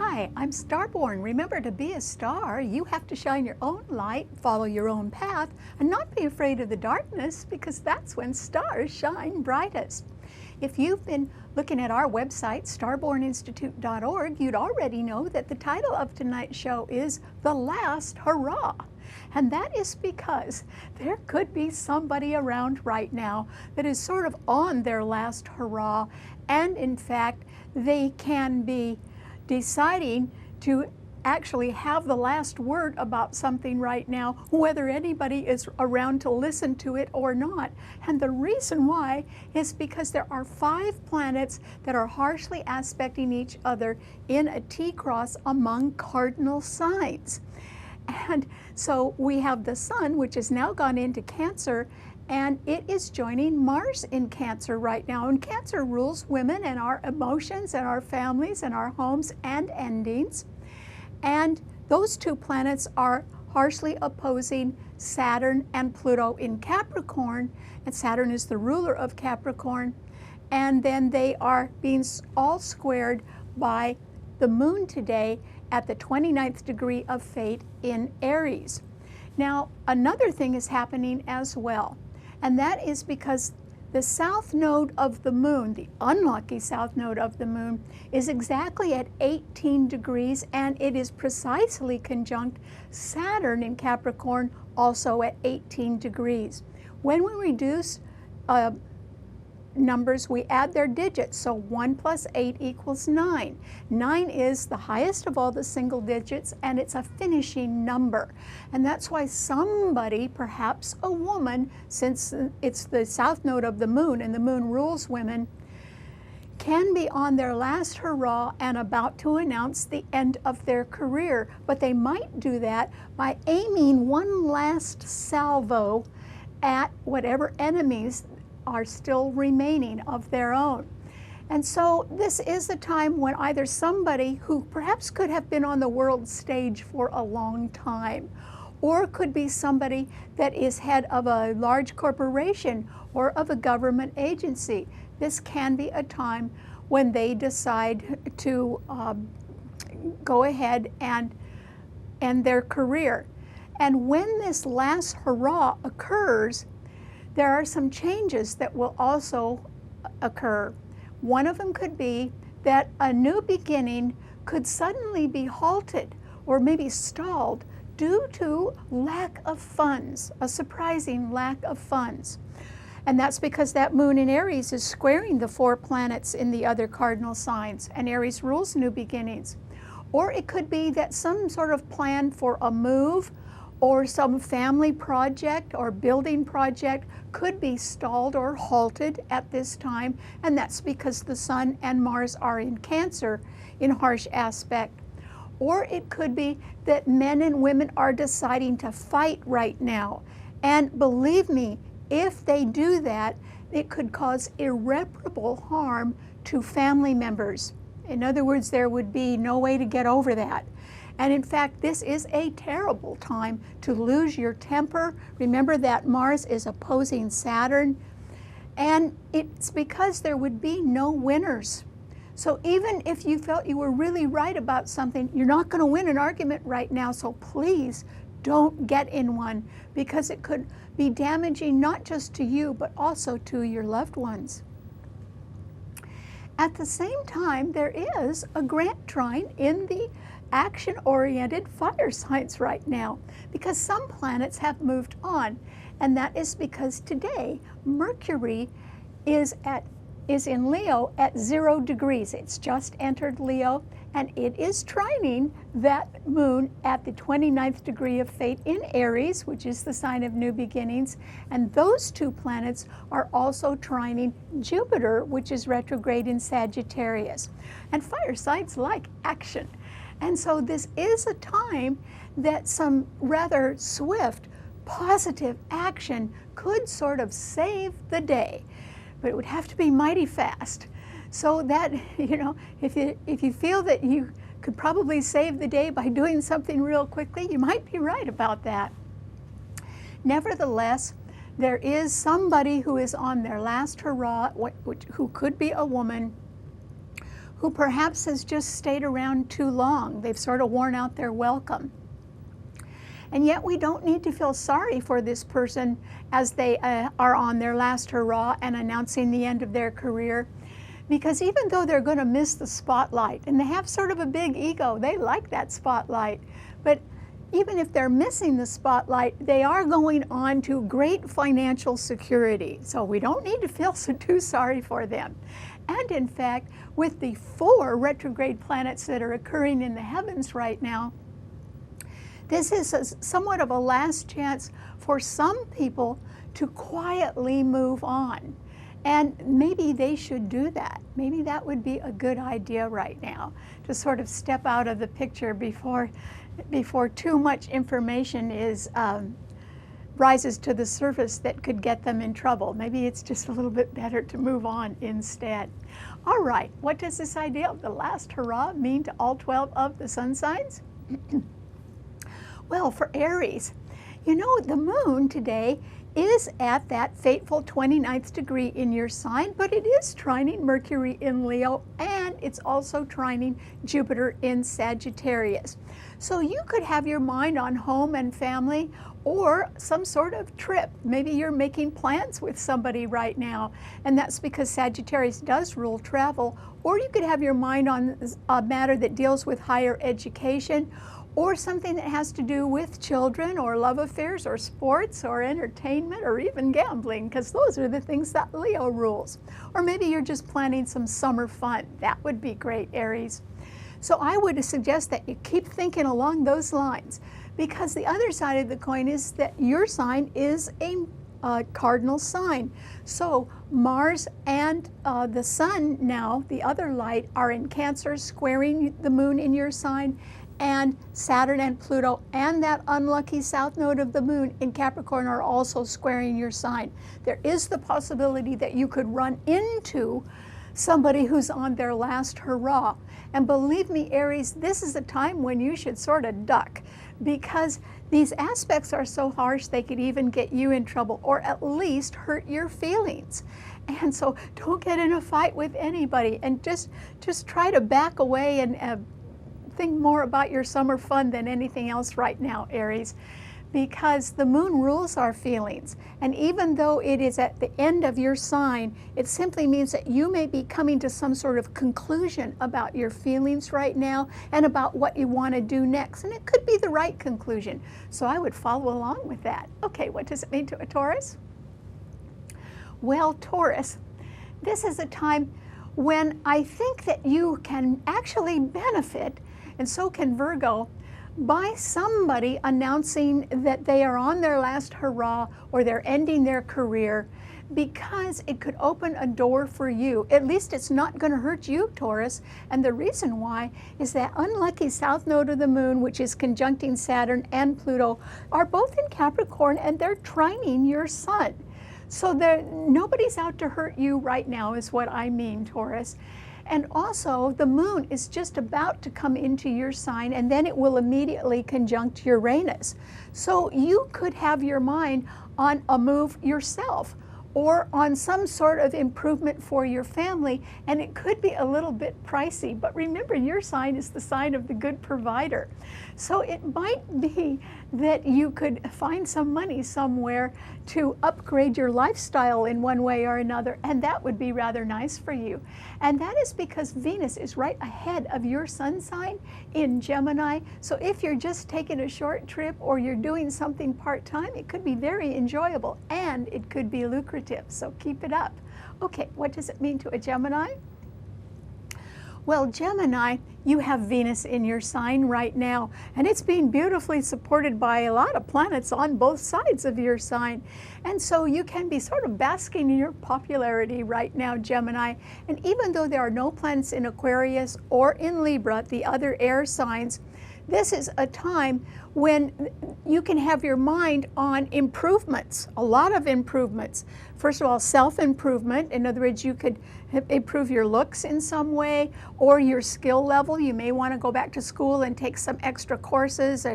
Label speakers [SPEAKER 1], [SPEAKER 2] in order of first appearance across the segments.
[SPEAKER 1] Hi, I'm Starborn. Remember, to be a star, you have to shine your own light, follow your own path, and not be afraid of the darkness, because that's when stars shine brightest. If you've been looking at our website, starborninstitute.org, you'd already know that the title of tonight's show is The Last Hurrah. And that is because there could be somebody around right now that is sort of on their last hurrah, and in fact, they can be deciding to actually have the last word about something right now, whether anybody is around to listen to it or not. And the reason why is because there are 5 planets that are harshly aspecting each other in a T-cross among cardinal signs. And so we have the Sun, which has now gone into Cancer, and it is joining Mars in Cancer right now. And Cancer rules women and our emotions and our families and our homes and endings. And those 2 planets are harshly opposing Saturn and Pluto in Capricorn, and Saturn is the ruler of Capricorn. And then they are being all squared by the Moon today at the 29th degree of fate in Aries. Now, another thing is happening as well, and that is because the south node of the Moon, the unlucky south node of the Moon, is exactly at 18 degrees, and it is precisely conjunct Saturn in Capricorn, also at 18 degrees. When we reduce numbers, we add their digits, so 1 plus 8 equals 9. 9 is the highest of all the single digits, and it's a finishing number. And that's why somebody, perhaps a woman, since it's the south node of the Moon and the Moon rules women, can be on their last hurrah and about to announce the end of their career. But they might do that by aiming one last salvo at whatever enemies are still remaining of their own. And so this is a time when either somebody who perhaps could have been on the world stage for a long time, or could be somebody that is head of a large corporation or of a government agency. This can be a time when they decide to go ahead and end their career. And when this last hurrah occurs, there are some changes that will also occur. One of them could be that a new beginning could suddenly be halted or maybe stalled due to lack of funds, a surprising lack of funds. And that's because that Moon in Aries is squaring the 4 planets in the other cardinal signs, and Aries rules new beginnings. Or it could be that some sort of plan for a move or some family project or building project could be stalled or halted at this time, and that's because the Sun and Mars are in Cancer in harsh aspect. Or it could be that men and women are deciding to fight right now, and believe me, if they do that, it could cause irreparable harm to family members. In other words, there would be no way to get over that. And in fact, this is a terrible time to lose your temper. Remember that Mars is opposing Saturn, and it's because there would be no winners. So even if you felt you were really right about something, you're not going to win an argument right now, so please don't get in one, because it could be damaging not just to you, but also to your loved ones. At the same time, there is a Grant trine in the action-oriented fire signs right now, because some planets have moved on, and that is because today Mercury is in Leo at 0 degrees. It's just entered Leo, and it is trining that Moon at the 29th degree of fate in Aries, which is the sign of new beginnings, and those 2 planets are also trining Jupiter, which is retrograde in Sagittarius. And fire signs like action. And so this is a time that some rather swift, positive action could sort of save the day, but it would have to be mighty fast. So that, you know, if you feel that you could probably save the day by doing something real quickly, you might be right about that. Nevertheless, there is somebody who is on their last hurrah, who could be a woman, who perhaps has just stayed around too long. They've sort of worn out their welcome. And yet we don't need to feel sorry for this person as they are on their last hurrah and announcing the end of their career. Because even though they're going to miss the spotlight, and they have sort of a big ego, they like that spotlight, but even if they're missing the spotlight, they are going on to great financial security. So we don't need to feel too sorry for them. And in fact, with the 4 retrograde planets that are occurring in the heavens right now, this is somewhat of a last chance for some people to quietly move on. And maybe they should do that. Maybe that would be a good idea right now, to sort of step out of the picture before too much information rises to the surface that could get them in trouble. Maybe it's just a little bit better to move on instead. All right, what does this idea of the last hurrah mean to all 12 of the sun signs? Well, for Aries, you know, the moon today is at that fateful 29th degree in your sign, but it is trining Mercury in Leo, and it's also trining Jupiter in Sagittarius. So you could have your mind on home and family, or some sort of trip. Maybe you're making plans with somebody right now, and that's because Sagittarius does rule travel. Or you could have your mind on a matter that deals with higher education, or something that has to do with children, or love affairs, or sports, or entertainment, or even gambling, because those are the things that Leo rules. Or maybe you're just planning some summer fun. That would be great, Aries. So I would suggest that you keep thinking along those lines, because the other side of the coin is that your sign is a cardinal sign. So Mars and the sun now, the other light, are in Cancer, squaring the moon in your sign, and Saturn and Pluto and that unlucky south node of the moon in Capricorn are also squaring your sign. There is the possibility that you could run into somebody who's on their last hurrah. And believe me, Aries, this is a time when you should sort of duck, because these aspects are so harsh they could even get you in trouble, or at least hurt your feelings. And so don't get in a fight with anybody, and just try to back away and think more about your summer fun than anything else right now, Aries, because the moon rules our feelings. And even though it is at the end of your sign, it simply means that you may be coming to some sort of conclusion about your feelings right now and about what you want to do next. And it could be the right conclusion. So I would follow along with that. Okay, what does it mean to a Taurus? Well, Taurus, this is a time when I think that you can actually benefit, and so can Virgo, by somebody announcing that they are on their last hurrah or they're ending their career, because it could open a door for you. At least it's not going to hurt you, Taurus. And the reason why is that unlucky south node of the moon, which is conjuncting Saturn and Pluto, are both in Capricorn, and they're trining your sun. So nobody's out to hurt you right now is what I mean, Taurus. And also, the moon is just about to come into your sign, and then it will immediately conjunct Uranus. So you could have your mind on a move yourself, or on some sort of improvement for your family, and it could be a little bit pricey. But remember, your sign is the sign of the good provider. So it might be that you could find some money somewhere to upgrade your lifestyle in one way or another, and that would be rather nice for you. And that is because Venus is right ahead of your sun sign in Gemini. So if you're just taking a short trip or you're doing something part-time, it could be very enjoyable and it could be lucrative. So keep it up. Okay, what does it mean to a Gemini? Well, Gemini, you have Venus in your sign right now, and it's being beautifully supported by a lot of planets on both sides of your sign. And so you can be sort of basking in your popularity right now, Gemini. And even though there are no planets in Aquarius or in Libra, the other air signs, this is a time when you can have your mind on improvements, a lot of improvements. First of all, self-improvement. In other words, you could improve your looks in some way, or your skill level. You may want to go back to school and take some extra courses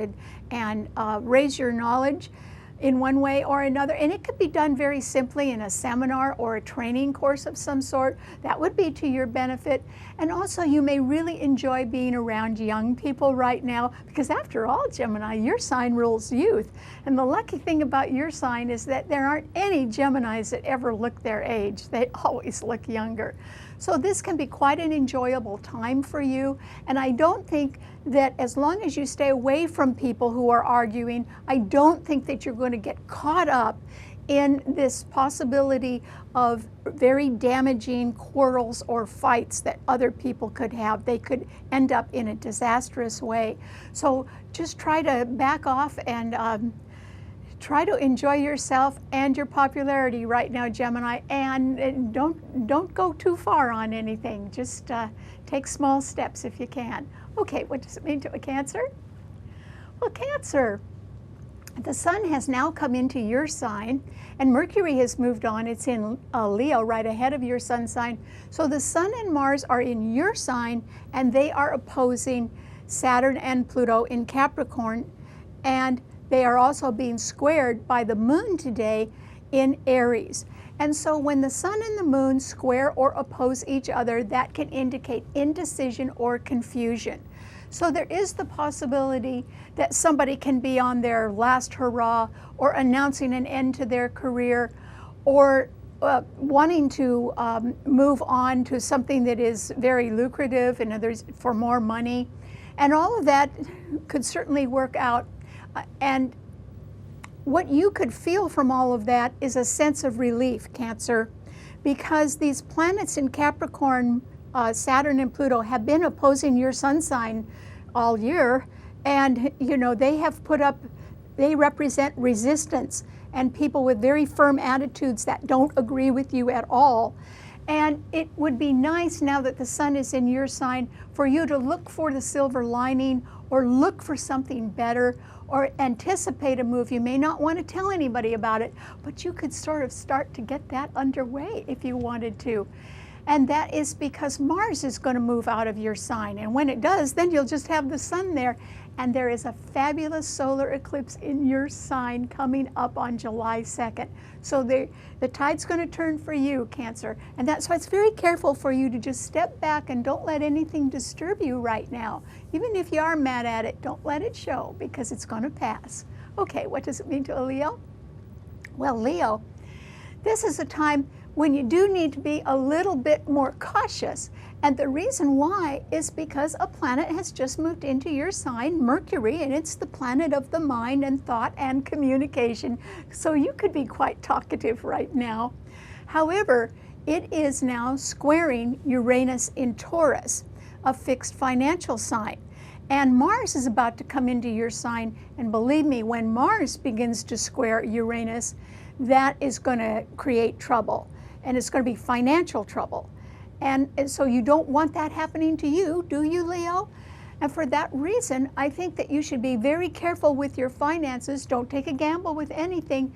[SPEAKER 1] and raise your knowledge. in one way or another. And it could be done very simply in a seminar or a training course of some sort. That would be to your benefit. And also you may really enjoy being around young people right now, because after all, Gemini, your sign rules youth. And the lucky thing about your sign is that there aren't any Geminis that ever look their age. They always look younger. So this can be quite an enjoyable time for you. And I don't think that as long as you stay away from people who are arguing, I don't think that you're going to get caught up in this possibility of very damaging quarrels or fights that other people could have. They could end up in a disastrous way. So just try to back off and try to enjoy yourself and your popularity right now, Gemini, and don't go too far on anything. Just take small steps if you can. Okay, what does it mean to a Cancer? Well, Cancer, the sun has now come into your sign, and Mercury has moved on. It's in Leo, right ahead of your sun sign. So the sun and Mars are in your sign, and they are opposing Saturn and Pluto in Capricorn, and they are also being squared by the moon today in Aries. And so when the sun and the moon square or oppose each other, that can indicate indecision or confusion. So there is the possibility that somebody can be on their last hurrah, or announcing an end to their career, or wanting to move on to something that is very lucrative, in others for more money. And all of that could certainly work out. And what you could feel from all of that is a sense of relief, Cancer, because these planets in Capricorn, Saturn and Pluto, have been opposing your sun sign all year. And, you know, they represent resistance and people with very firm attitudes that don't agree with you at all. And it would be nice, now that the sun is in your sign, for you to look for the silver lining, or look for something better, or anticipate a move. You may not want to tell anybody about it, but you could sort of start to get that underway if you wanted to. And that is because Mars is going to move out of your sign. And when it does, then you'll just have the sun there. And there is a fabulous solar eclipse in your sign coming up on July 2nd. So the tide's going to turn for you, Cancer. And that's why it's very careful for you to just step back and don't let anything disturb you right now. Even if you are mad at it, don't let it show, because it's going to pass. Okay, what does it mean to a Leo? Well, Leo, this is a time when you do need to be a little bit more cautious. And the reason why is because a planet has just moved into your sign, Mercury, and it's the planet of the mind and thought and communication. So you could be quite talkative right now. However, it is now squaring Uranus in Taurus, a fixed financial sign. And Mars is about to come into your sign. And believe me, when Mars begins to square Uranus, that is going to create trouble. And it's going to be financial trouble. And so you don't want that happening to you, do you, Leo? And for that reason, I think that you should be very careful with your finances. Don't take a gamble with anything.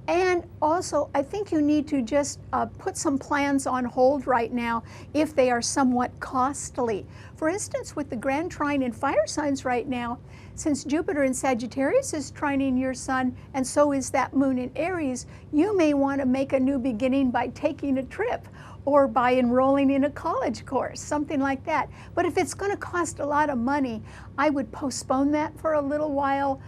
[SPEAKER 1] And also, I think you need to just put some plans on hold right now if they are somewhat costly. For instance, with the grand trine in fire signs right now, since Jupiter in Sagittarius is trining your sun, and so is that moon in Aries, you may want to make a new beginning by taking a trip, or by enrolling in a college course, something like that. But if it's going to cost a lot of money, I would postpone that for a little while.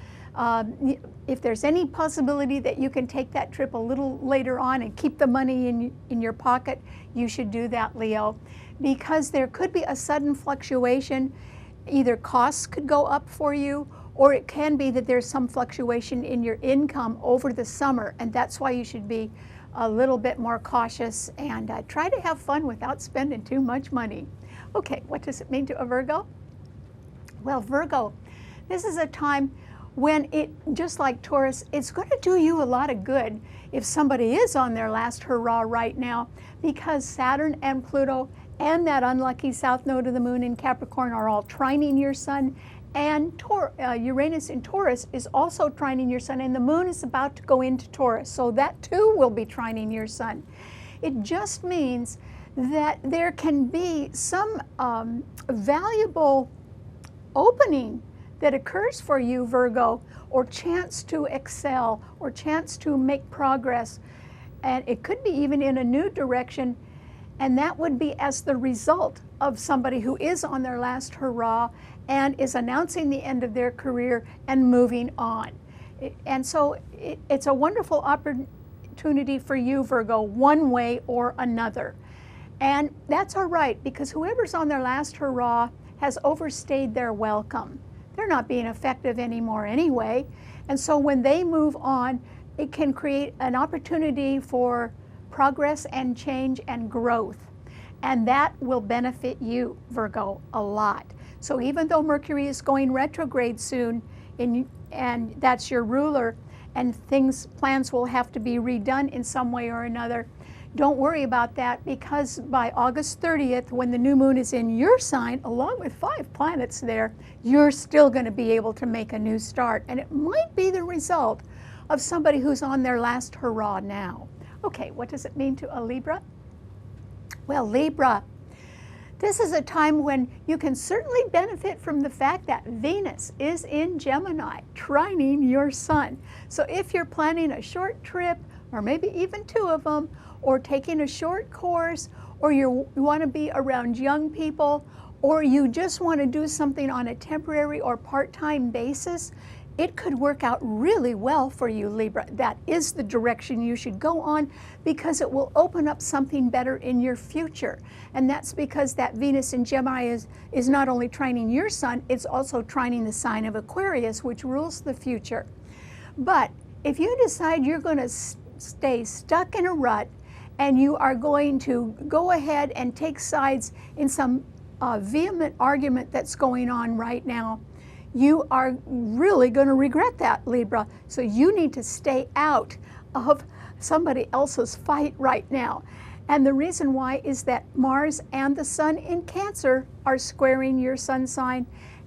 [SPEAKER 1] If there's any possibility that you can take that trip a little later on and keep the money in your pocket, you should do that, Leo, because there could be a sudden fluctuation. Either costs could go up for you, or it can be that there's some fluctuation in your income over the summer, and that's why you should be a little bit more cautious and try to have fun without spending too much money. Okay, what does it mean to a Virgo? Well, Virgo, this is a time when it, just like Taurus, it's going to do you a lot of good if somebody is on their last hurrah right now, because Saturn and Pluto and that unlucky south node of the moon in Capricorn are all trining your sun, and Uranus in Taurus is also trining your sun, and the moon is about to go into Taurus, so that too will be trining your sun. It just means that there can be some valuable opening that occurs for you, Virgo, or chance to excel, or chance to make progress, and it could be even in a new direction, and that would be as the result of somebody who is on their last hurrah and is announcing the end of their career and moving on. And so it's a wonderful opportunity for you, Virgo, one way or another. And that's all right, because whoever's on their last hurrah has overstayed their welcome. They're not being effective anymore anyway. And so when they move on, it can create an opportunity for progress and change and growth. And that will benefit you, Virgo, a lot. So even though Mercury is going retrograde soon, and that's your ruler, and plans will have to be redone in some way or another, don't worry about that, because by August 30th, when the new moon is in your sign, along with 5 planets there, you're still going to be able to make a new start. And it might be the result of somebody who's on their last hurrah now. Okay, what does it mean to a Libra? Well, Libra, this is a time when you can certainly benefit from the fact that Venus is in Gemini, trining your sun. So if you're planning a short trip, or maybe even 2 of them, or taking a short course, or you want to be around young people, or you just want to do something on a temporary or part-time basis, it could work out really well for you, Libra. That is the direction you should go on, because it will open up something better in your future. And that's because that Venus in Gemini is not only trining your sun, it's also trining the sign of Aquarius, which rules the future. But if you decide you're going to stay stuck in a rut, and you are going to go ahead and take sides in some vehement argument that's going on right now, you are really going to regret that, Libra. So you need to stay out of somebody else's fight right now. And the reason why is that Mars and the Sun in Cancer are squaring your sun sign,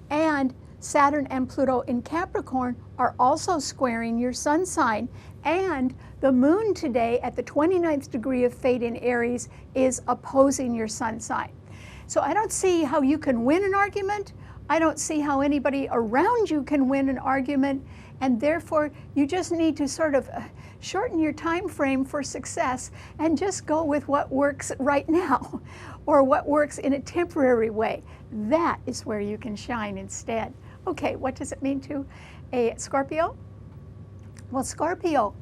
[SPEAKER 1] and Saturn and Pluto in Capricorn are also squaring your sun sign. And the moon today at the 29th degree of fate in Aries is opposing your sun sign. So I don't see how you can win an argument. I don't see how anybody around you can win an argument. And therefore, you just need to sort of shorten your time frame for success and just go with what works right now, or what works in a temporary way. That is where you can shine instead. Okay, what does it mean to a Scorpio? Well, Scorpio,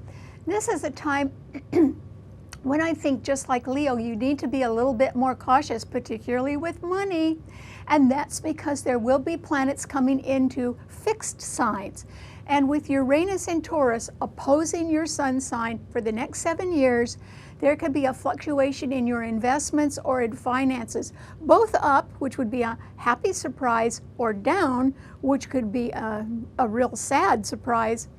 [SPEAKER 1] this is a time when I think, just like Leo, you need to be a little bit more cautious, particularly with money. And that's because there will be planets coming into fixed signs. And with Uranus in Taurus opposing your sun sign for the next 7 years, there could be a fluctuation in your investments or in finances, both up, which would be a happy surprise, or down, which could be a real sad surprise.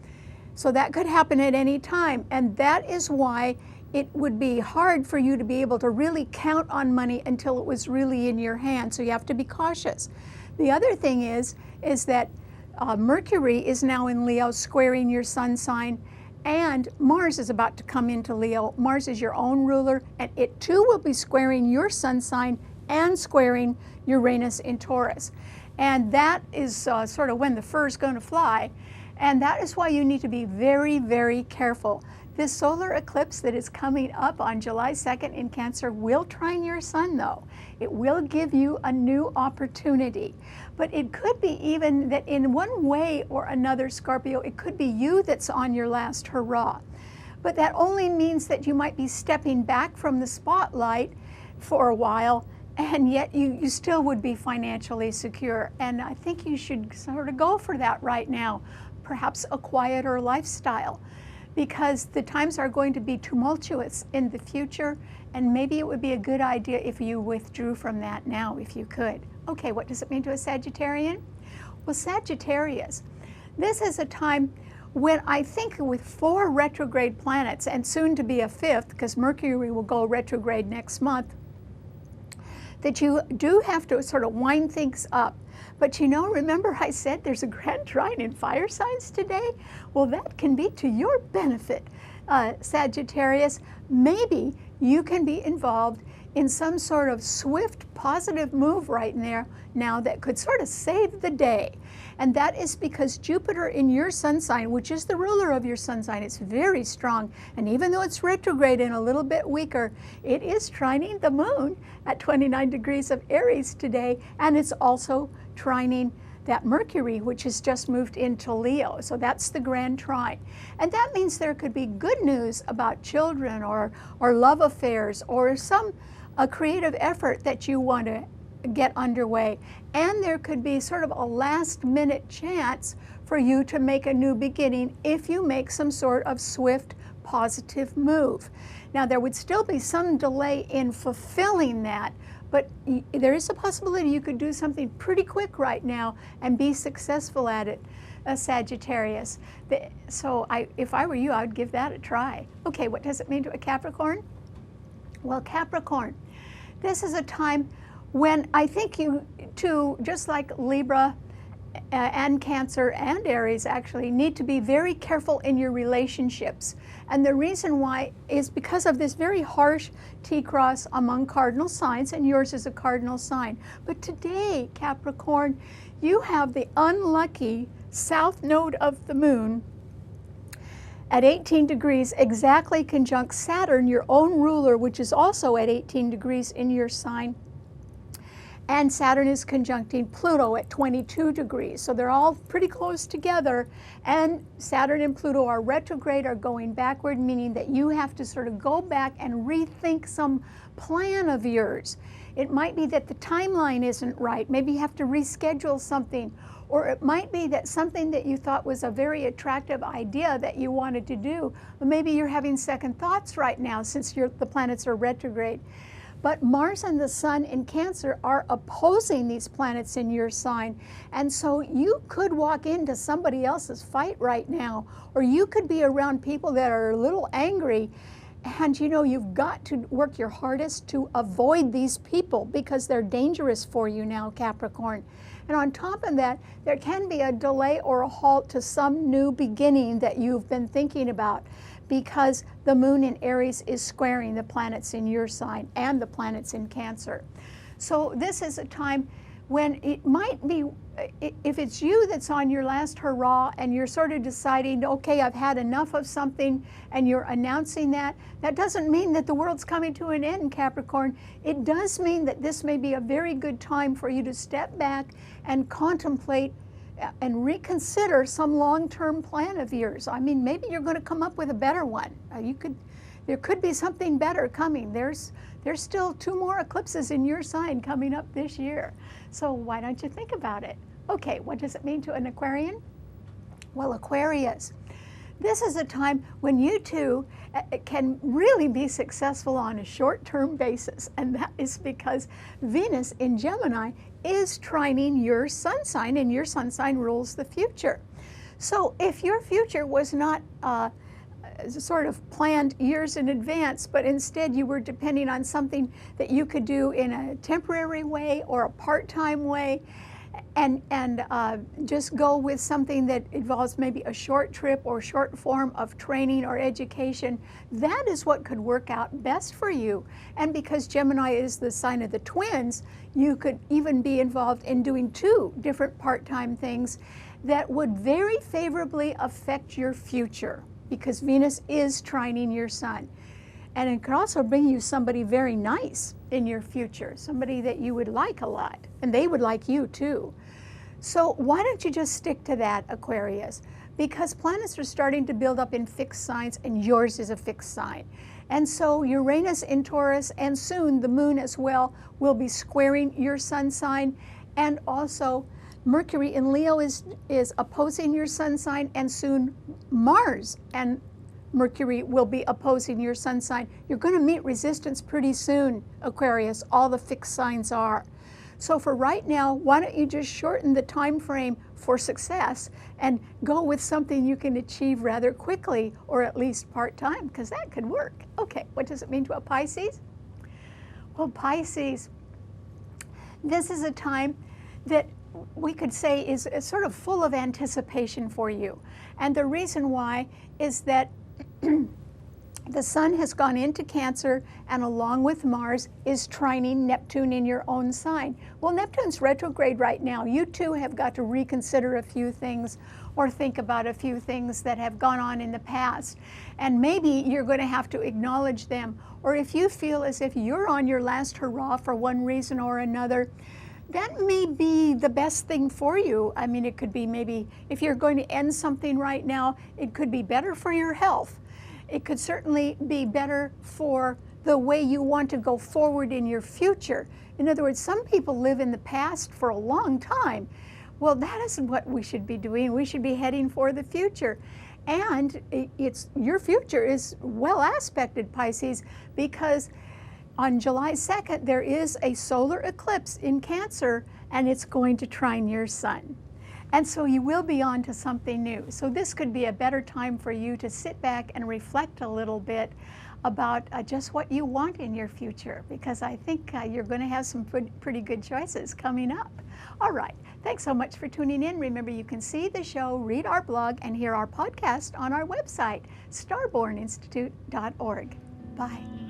[SPEAKER 1] So that could happen at any time. And that is why it would be hard for you to be able to really count on money until it was really in your hand. So you have to be cautious. The other thing is that Mercury is now in Leo, squaring your sun sign, and Mars is about to come into Leo. Mars is your own ruler, and it too will be squaring your sun sign and squaring Uranus in Taurus. And that is sort of when the fur's going to fly. And that is why you need to be very, very careful. This solar eclipse that is coming up on July 2nd in Cancer will trine your sun, though. It will give you a new opportunity. But it could be even that in one way or another, Scorpio, it could be you that's on your last hurrah. But that only means that you might be stepping back from the spotlight for a while, and yet you still would be financially secure. And I think you should sort of go for that right now, perhaps a quieter lifestyle, because the times are going to be tumultuous in the future, and maybe it would be a good idea if you withdrew from that now, if you could. Okay, what does it mean to a Sagittarian? Well, Sagittarius, this is a time when I think with 4 retrograde planets, and soon to be a 5th, because Mercury will go retrograde next month, that you do have to sort of wind things up. But you know, remember I said there's a grand trine in fire signs today? Well, that can be to your benefit, Sagittarius. Maybe you can be involved in some sort of swift, positive move right now that could sort of save the day. And that is because Jupiter in your sun sign, which is the ruler of your sun sign, is very strong. And even though it's retrograde and a little bit weaker, it is trining the moon at 29 degrees of Aries today. And it's also trining that Mercury, which has just moved into Leo. So that's the grand trine. And that means there could be good news about children or love affairs or a creative effort that you want to get underway. And there could be sort of a last minute chance for you to make a new beginning if you make some sort of swift, positive move. Now, there would still be some delay in fulfilling that, but there is a possibility you could do something pretty quick right now and be successful at it, Sagittarius. So if I were you, I would give that a try. Okay, what does it mean to a Capricorn? Well, Capricorn, this is a time when I think you too, just like Libra and Cancer and Aries actually, need to be very careful in your relationships. And the reason why is because of this very harsh T-cross among cardinal signs, and yours is a cardinal sign. But today, Capricorn, you have the unlucky south node of the moon at 18 degrees exactly conjunct Saturn, your own ruler, which is also at 18 degrees in your sign. And Saturn is conjuncting Pluto at 22 degrees. So they're all pretty close together. And Saturn and Pluto are retrograde, are going backward, meaning that you have to sort of go back and rethink some plan of yours. It might be that the timeline isn't right. Maybe you have to reschedule something. Or it might be that something that you thought was a very attractive idea that you wanted to do, but maybe you're having second thoughts right now since the planets are retrograde. But Mars and the Sun in Cancer are opposing these planets in your sign. And so you could walk into somebody else's fight right now, or you could be around people that are a little angry. And you know, you've got to work your hardest to avoid these people because they're dangerous for you now, Capricorn. And on top of that, there can be a delay or a halt to some new beginning that you've been thinking about, because the moon in Aries is squaring the planets in your sign and the planets in Cancer. So this is a time when it might be, if it's you that's on your last hurrah and you're sort of deciding, okay, I've had enough of something, and you're announcing that, that doesn't mean that the world's coming to an end, Capricorn. It does mean that this may be a very good time for you to step back and contemplate and reconsider some long-term plan of yours. I mean, maybe you're going to come up with a better one. There could be something better coming. There's still 2 more eclipses in your sign coming up this year. So why don't you think about it? Okay, what does it mean to an Aquarian? Well, Aquarius, this is a time when you too can really be successful on a short-term basis, and that is because Venus in Gemini is trining your sun sign, and your sun sign rules the future. So if your future was not sort of planned years in advance, but instead you were depending on something that you could do in a temporary way or a part-time way, and just go with something that involves maybe a short trip or short form of training or education, that is what could work out best for you. And because Gemini is the sign of the twins, you could even be involved in doing 2 different part-time things that would very favorably affect your future, because Venus is trining your sun. And it could also bring you somebody very nice in your future, somebody that you would like a lot, and they would like you too. So why don't you just stick to that, Aquarius? Because planets are starting to build up in fixed signs, and yours is a fixed sign. And so Uranus in Taurus, and soon the moon as well, will be squaring your sun sign. And also Mercury in Leo is opposing your sun sign, and soon Mars and Mercury will be opposing your sun sign. You're going to meet resistance pretty soon, Aquarius. All the fixed signs are. So for right now, why don't you just shorten the time frame for success and go with something you can achieve rather quickly, or at least part-time, because that could work. Okay, what does it mean to a Pisces? Well, Pisces, this is a time that we could say is sort of full of anticipation for you. And the reason why is that The Sun has gone into Cancer, and along with Mars is trining Neptune in your own sign. Well, Neptune's retrograde right now. You too have got to reconsider a few things or think about a few things that have gone on in the past. And maybe you're going to have to acknowledge them. Or if you feel as if you're on your last hurrah for one reason or another, that may be the best thing for you. I mean, it could be maybe if you're going to end something right now, it could be better for your health. It could certainly be better for the way you want to go forward in your future. In other words, some people live in the past for a long time. Well, that isn't what we should be doing. We should be heading for the future. And your future is well aspected, Pisces, because on July 2nd, there is a solar eclipse in Cancer, and it's going to trine your Sun. And so you will be on to something new. So this could be a better time for you to sit back and reflect a little bit about just what you want in your future, because I think you're going to have some pretty good choices coming up. All right. Thanks so much for tuning in. Remember, you can see the show, read our blog, and hear our podcast on our website, starborninstitute.org. Bye.